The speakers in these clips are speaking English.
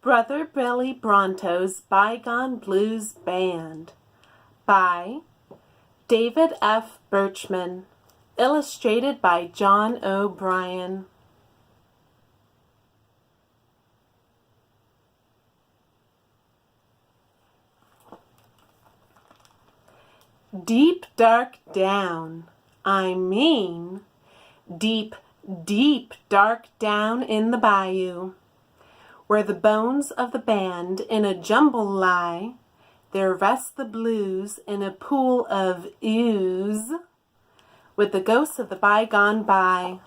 Brother Billy Bronto's Bygone Blues Band by David F. Birchman, illustrated by John O'Brien. Deep dark down, I mean, deep, deep dark down in the bayou, where the bones of the band in a jumble lie, there rest the blues in a pool of ooze, with the ghosts of the bygone by.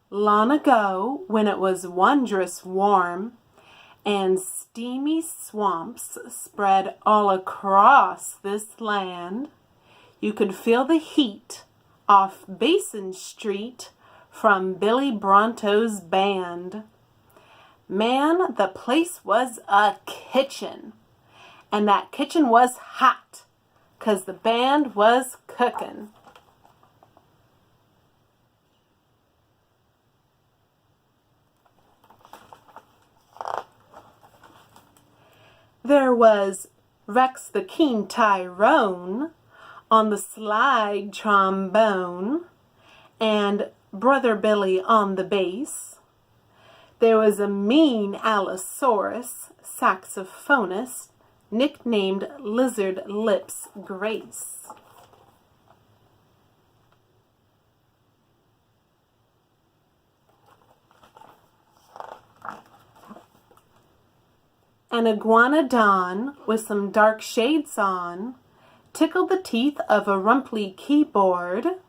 Long ago, when it was wondrous warm, and steamy swamps spread all across this land, you could feel the heat off Basin Street from Billy Bronto's band. Man, the place was a kitchen, and that kitchen was hot, 'cause the band was cooking. There was Rex the Keen Tyrone on the slide trombone, and Brother Billy on the bass. There was a mean Allosaurus saxophonist nicknamed Lizard Lips Grace. An iguanodon with some dark shades on tickled the teeth of a rumply keyboard,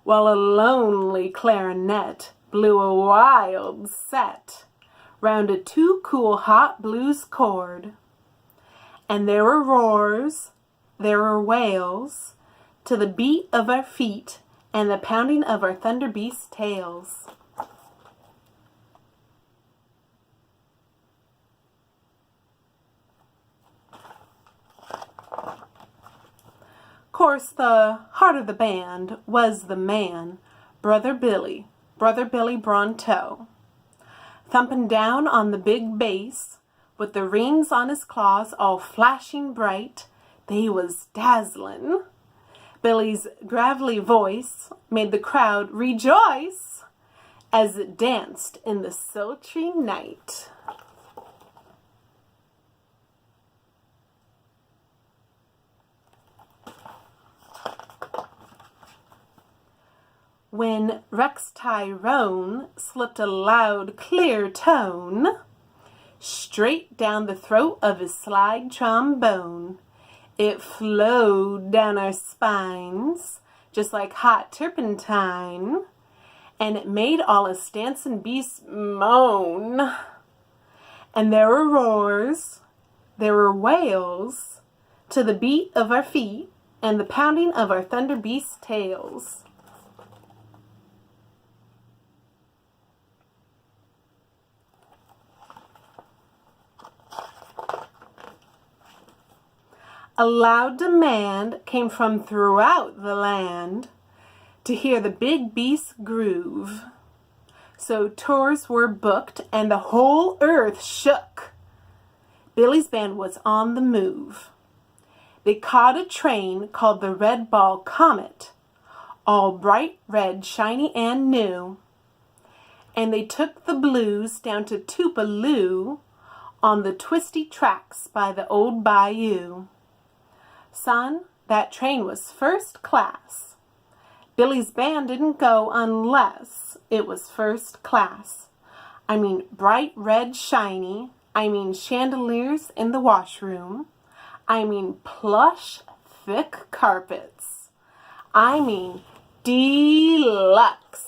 while a lonely clarinet blew a wild set round a too cool hot blues chord. And there were roars, there were wails, to the beat of our feet and the pounding of our thunder beast tails. Course, the heart of the band was the man, Brother Billy Bronto, thumping down on the big bass, with the rings on his claws all flashing bright. They was dazzlin'. Billy's gravelly voice made the crowd rejoice as it danced in the sultry night. When Rex Tyrone slipped a loud, clear tone straight down the throat of his slide trombone, it flowed down our spines just like hot turpentine, and it made all us dancing beasts moan. And there were roars, there were wails, to the beat of our feet and the pounding of our thunder beast tails. A loud demand came from throughout the land to hear the big beast groove. So tours were booked and the whole earth shook. Billy's band was on the move. They caught a train called the Red Ball Comet, all bright red, shiny, and new. And they took the blues down to Tupelo on the twisty tracks by the old bayou. Son, that train was first class. Billy's band didn't go unless it was first class. I mean bright red shiny. I mean chandeliers in the washroom. I mean plush thick carpets. I mean deluxe.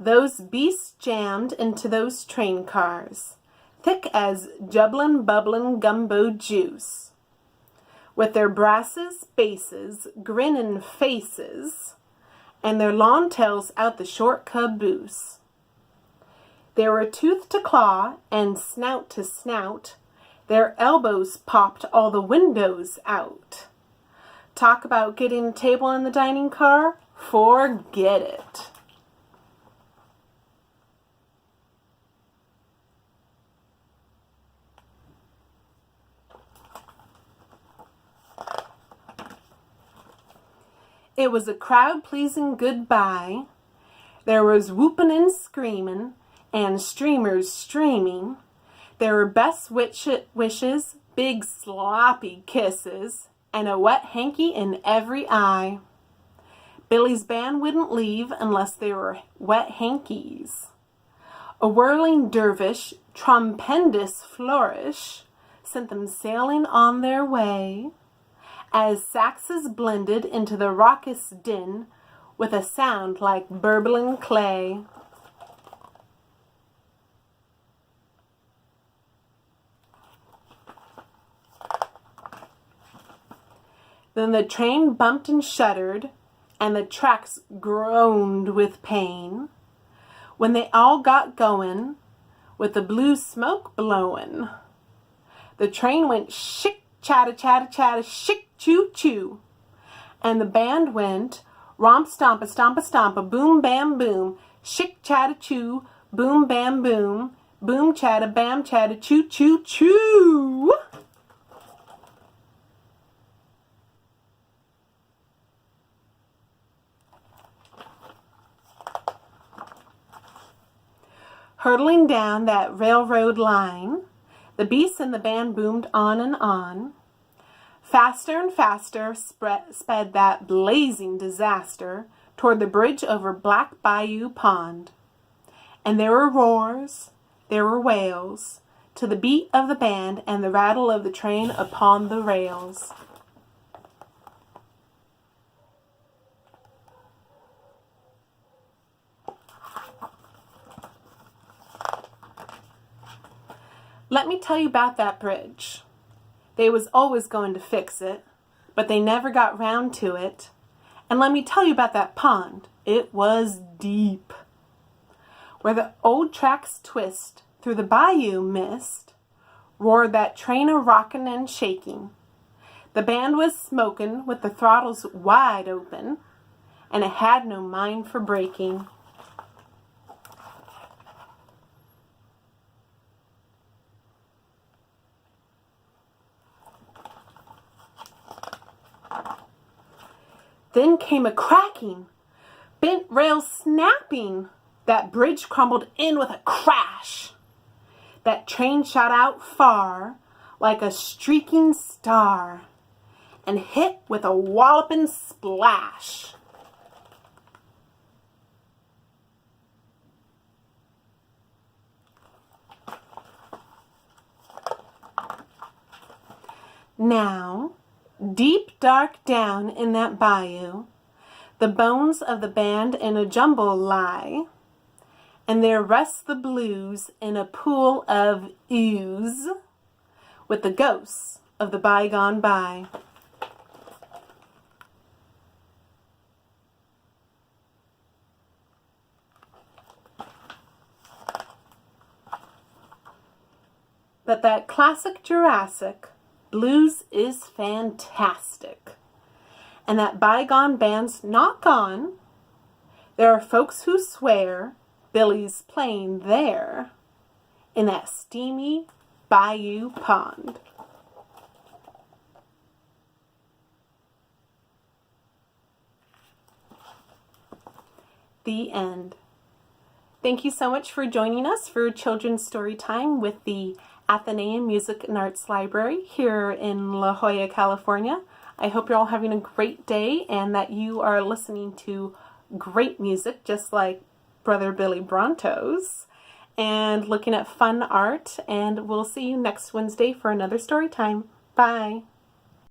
Those beasts jammed into those train cars, thick as jubblin' bubblin' gumbo juice, with their brasses, basses, grinnin' faces, and their long tails out the short caboose. They were tooth to claw and snout to snout. Their elbows popped all the windows out. Talk about getting a table in the dining car? Forget it. It was a crowd-pleasing goodbye. There was whooping and screaming, and streamers streaming. There were best wishes, big sloppy kisses, and a wet hanky in every eye. Billy's band wouldn't leave unless they were wet hankies. A whirling dervish, trumpendous flourish, sent them sailing on their way, as saxes blended into the raucous din with a sound like burbling clay. Then the train bumped and shuddered, and the tracks groaned with pain, when they all got going, with the blue smoke blowing. The train went shick, chatta, chatta, chatta, shick, choo, choo. And the band went romp, stomp, a stomp, a stomp, a boom, bam, boom, shick, chatta, choo, boom, bam, boom, boom, chatta, bam, chatta, choo, choo, choo. Hurtling down that railroad line, the beasts and the band boomed on and on. Faster and faster sped that blazing disaster toward the bridge over Black Bayou Pond. And there were roars, there were wails, to the beat of the band and the rattle of the train upon the rails. Let me tell you about that bridge. They was always going to fix it, but they never got round to it. And let me tell you about that pond. It was deep. Where the old tracks twist through the bayou mist, roared that train a-rockin' and shaking. The band was smoking with the throttles wide open, and it had no mind for breaking. Then came a cracking, bent rails snapping. That bridge crumbled in with a crash. That train shot out far like a streaking star and hit with a walloping splash. Now, deep dark down in that bayou, the bones of the band in a jumble lie, and there rests the blues in a pool of ooze, with the ghosts of the bygone by. But that classic Jurassic blues is fantastic. And that bygone band's not gone. There are folks who swear Billy's playing there in that steamy bayou pond. The end. Thank you so much for joining us for Children's Story Time with the Athenaeum Music and Arts Library here in La Jolla, California. I hope you're all having a great day and that you are listening to great music just like Brother Billy Bronto's and looking at fun art, and we'll see you next Wednesday for another story time. Bye!